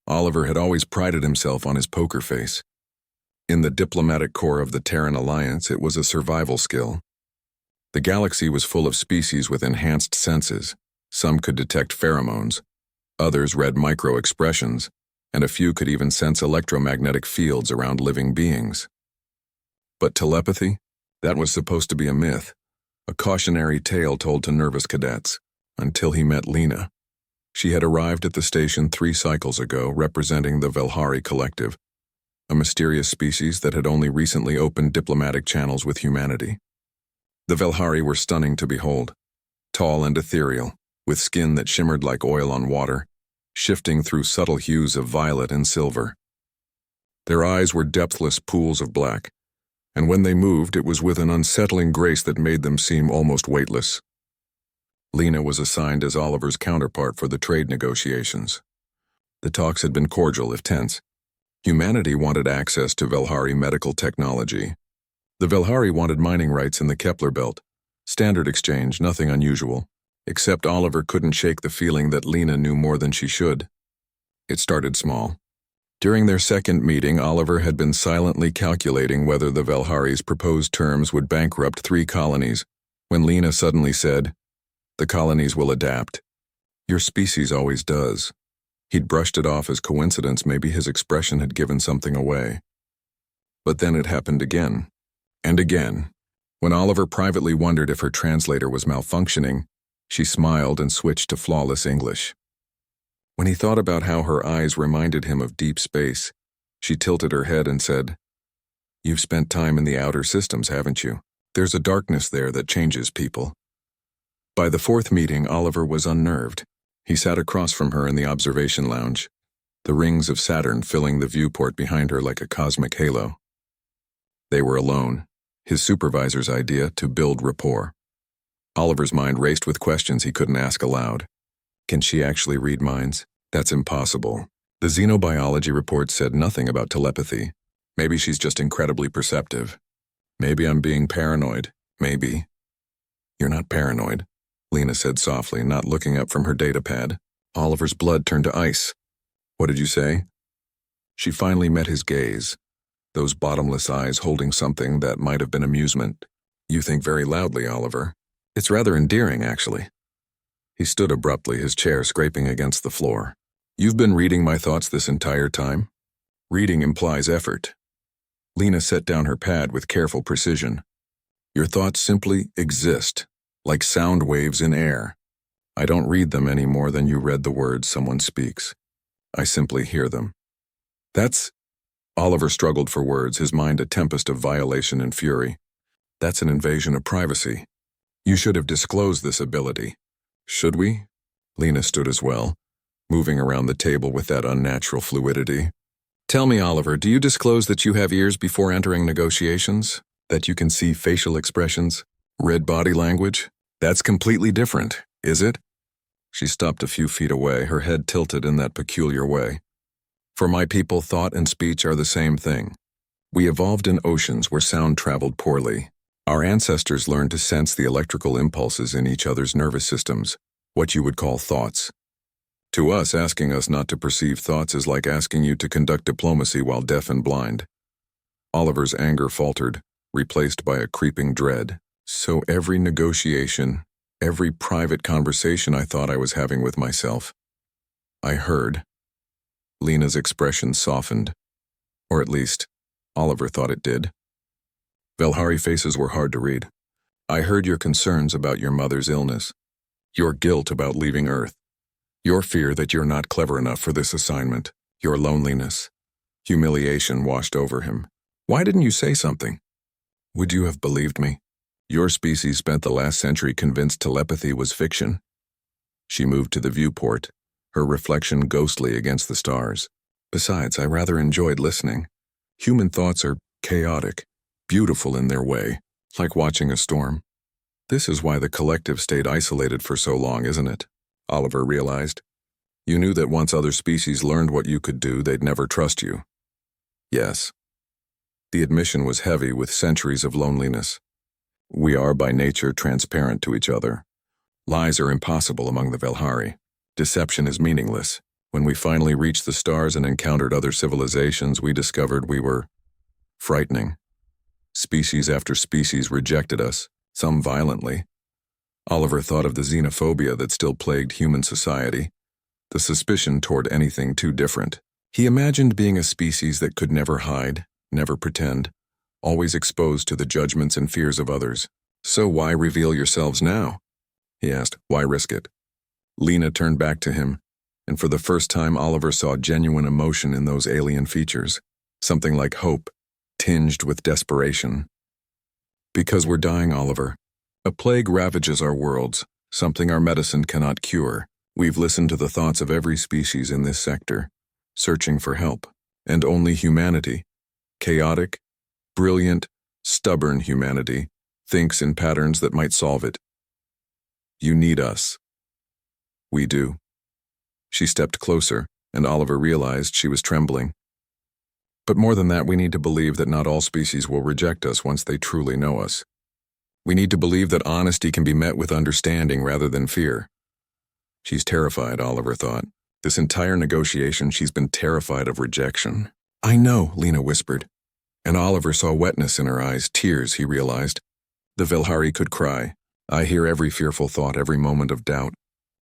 Oliver had always prided himself on his poker face. In the diplomatic corps of the Terran Alliance, it was a survival skill. The galaxy was full of species with enhanced senses. Some could detect pheromones, others read micro-expressions, and a few could even sense electromagnetic fields around living beings. But telepathy? That was supposed to be a myth, a cautionary tale told to nervous cadets, until he met Lena. She had arrived at the station 3 cycles ago, representing the Velhari Collective, a mysterious species that had only recently opened diplomatic channels with humanity. The Velhari were stunning to behold, tall and ethereal, with skin that shimmered like oil on water, shifting through subtle hues of violet and silver. Their eyes were depthless pools of black, and when they moved, it was with an unsettling grace that made them seem almost weightless. Lena was assigned as Oliver's counterpart for the trade negotiations. The talks had been cordial, if tense. Humanity wanted access to Velhari medical technology. The Velhari wanted mining rights in the Kepler Belt. Standard exchange, nothing unusual, except Oliver couldn't shake the feeling that Lena knew more than she should. It started small. During their second meeting, Oliver had been silently calculating whether the Velhari's proposed terms would bankrupt 3 colonies, when Lena suddenly said, "The colonies will adapt. Your species always does." He'd brushed it off as coincidence. Maybe his expression had given something away. But then it happened again, and again. When Oliver privately wondered if her translator was malfunctioning, she smiled and switched to flawless English. When he thought about how her eyes reminded him of deep space, she tilted her head and said, "You've spent time in the outer systems, haven't you? There's a darkness there that changes people." By the 4th meeting, Oliver was unnerved. He sat across from her in the observation lounge, the rings of Saturn filling the viewport behind her like a cosmic halo. They were alone, his supervisor's idea to build rapport. Oliver's mind raced with questions he couldn't ask aloud. Can she actually read minds? That's impossible. The xenobiology report said nothing about telepathy. Maybe she's just incredibly perceptive. Maybe I'm being paranoid. Maybe. "You're not paranoid," Lena said softly, not looking up from her datapad. Oliver's blood turned to ice. "What did you say?" She finally met his gaze, those bottomless eyes holding something that might have been amusement. "You think very loudly, Oliver. It's rather endearing, actually." He stood abruptly, his chair scraping against the floor. "You've been reading my thoughts this entire time?" "Reading implies effort." Lena set down her pad with careful precision. "Your thoughts simply exist, like sound waves in air. I don't read them any more than you read the words someone speaks. I simply hear them." "That's—" Oliver struggled for words, his mind a tempest of violation and fury. "That's an invasion of privacy. You should have disclosed this ability." "Should we?" Lena stood as well, moving around the table with that unnatural fluidity. "Tell me, Oliver, do you disclose that you have ears before entering negotiations? That you can see facial expressions? Read body language? That's completely different, is it?" She stopped a few feet away, her head tilted in that peculiar way. "For my people, thought and speech are the same thing. We evolved in oceans where sound traveled poorly. Our ancestors learned to sense the electrical impulses in each other's nervous systems, what you would call thoughts. To us, asking us not to perceive thoughts is like asking you to conduct diplomacy while deaf and blind." Oliver's anger faltered, replaced by a creeping dread. "So every negotiation, every private conversation I thought I was having with myself, I heard." Lena's expression softened, or at least, Oliver thought it did. Velhari faces were hard to read. "I heard your concerns about your mother's illness, your guilt about leaving Earth, your fear that you're not clever enough for this assignment, your loneliness." Humiliation washed over him. "Why didn't you say something? Would you have believed me? Your species spent the last century convinced telepathy was fiction." She moved to the viewport, her reflection ghostly against the stars. "Besides, I rather enjoyed listening. Human thoughts are chaotic, beautiful in their way, like watching a storm. This is why the collective stayed isolated for so long, isn't it?" Oliver realized. "You knew that once other species learned what you could do, they'd never trust you." "Yes." The admission was heavy with centuries of loneliness. "We are by nature transparent to each other. Lies are impossible among the Velhari. Deception is meaningless. When we finally reached the stars and encountered other civilizations, we discovered we were frightening. Species after species rejected us, some violently. Oliver thought of the xenophobia that still plagued human society, the suspicion toward anything too different. He imagined being a species that could never hide, never pretend, always exposed to the judgments and fears of others. "So why reveal yourselves now?" he asked. "Why risk it?" Lena turned back to him, and for the first time Oliver saw genuine emotion in those alien features, something like hope, tinged with desperation. "Because we're dying, Oliver. A plague ravages our worlds, something our medicine cannot cure. We've listened to the thoughts of every species in this sector, searching for help, and only humanity, chaotic, brilliant, stubborn humanity, thinks in patterns that might solve it. You need us." "We do." She stepped closer, and Oliver realized she was trembling. "But more than that, we need to believe that not all species will reject us once they truly know us. We need to believe that honesty can be met with understanding rather than fear." She's terrified, Oliver thought. This entire negotiation, she's been terrified of rejection. "I know," Lena whispered. And Oliver saw wetness in her eyes, tears, he realized. The Vilhari could cry. "I hear every fearful thought, every moment of doubt.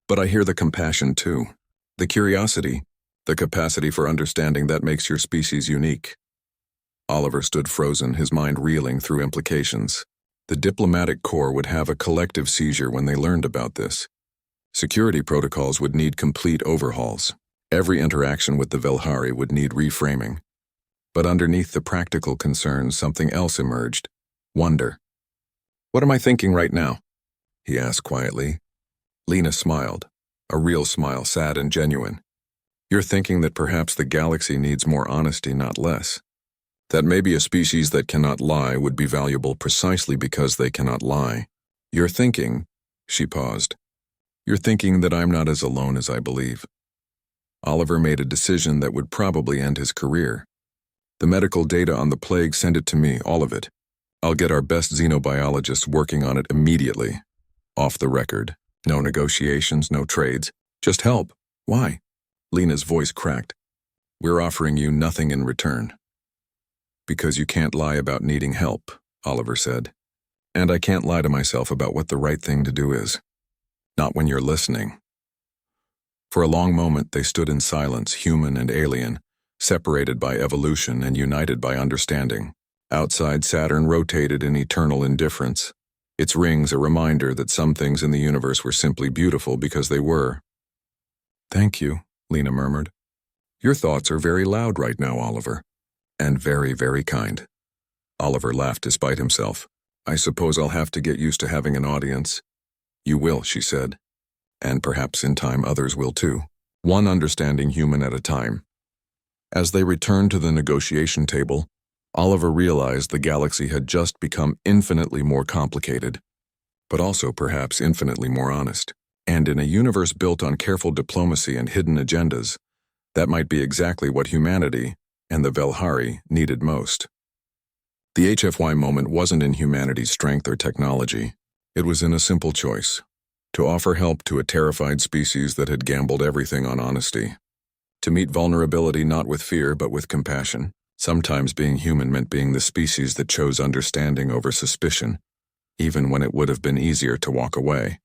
But I hear the compassion too. The curiosity, the capacity for understanding that makes your species unique." Oliver stood frozen, his mind reeling through implications. The diplomatic corps would have a collective seizure when they learned about this. Security protocols would need complete overhauls. Every interaction with the Vilhari would need reframing. But underneath the practical concerns, something else emerged. Wonder. "What am I thinking right now?" he asked quietly. Lena smiled, a real smile, sad and genuine. "You're thinking that perhaps the galaxy needs more honesty, not less. That maybe a species that cannot lie would be valuable precisely because they cannot lie. You're thinking," she paused, "you're thinking that I'm not as alone as I believe." Oliver made a decision that would probably end his career. "The medical data on the plague, send it to me, all of it. I'll get our best xenobiologists working on it immediately. Off the record. No negotiations, no trades. Just help." "Why?" Lena's voice cracked. "We're offering you nothing in return." "Because you can't lie about needing help," Oliver said. "And I can't lie to myself about what the right thing to do is. Not when you're listening." For a long moment they stood in silence, human and alien, separated by evolution and united by understanding. Outside, Saturn rotated in eternal indifference, its rings a reminder that some things in the universe were simply beautiful because they were. "Thank you," Lena murmured. "Your thoughts are very loud right now, Oliver. And very, very kind." Oliver laughed despite himself. "I suppose I'll have to get used to having an audience." "You will," she said. "And perhaps in time others will too. One understanding human at a time." As they returned to the negotiation table, Oliver realized the galaxy had just become infinitely more complicated, but also perhaps infinitely more honest. And in a universe built on careful diplomacy and hidden agendas, that might be exactly what humanity and the Vilhari needed most. The HFY moment wasn't in humanity's strength or technology. It was in a simple choice: to offer help to a terrified species that had gambled everything on honesty. To meet vulnerability not with fear but with compassion. Sometimes being human meant being the species that chose understanding over suspicion, even when it would have been easier to walk away.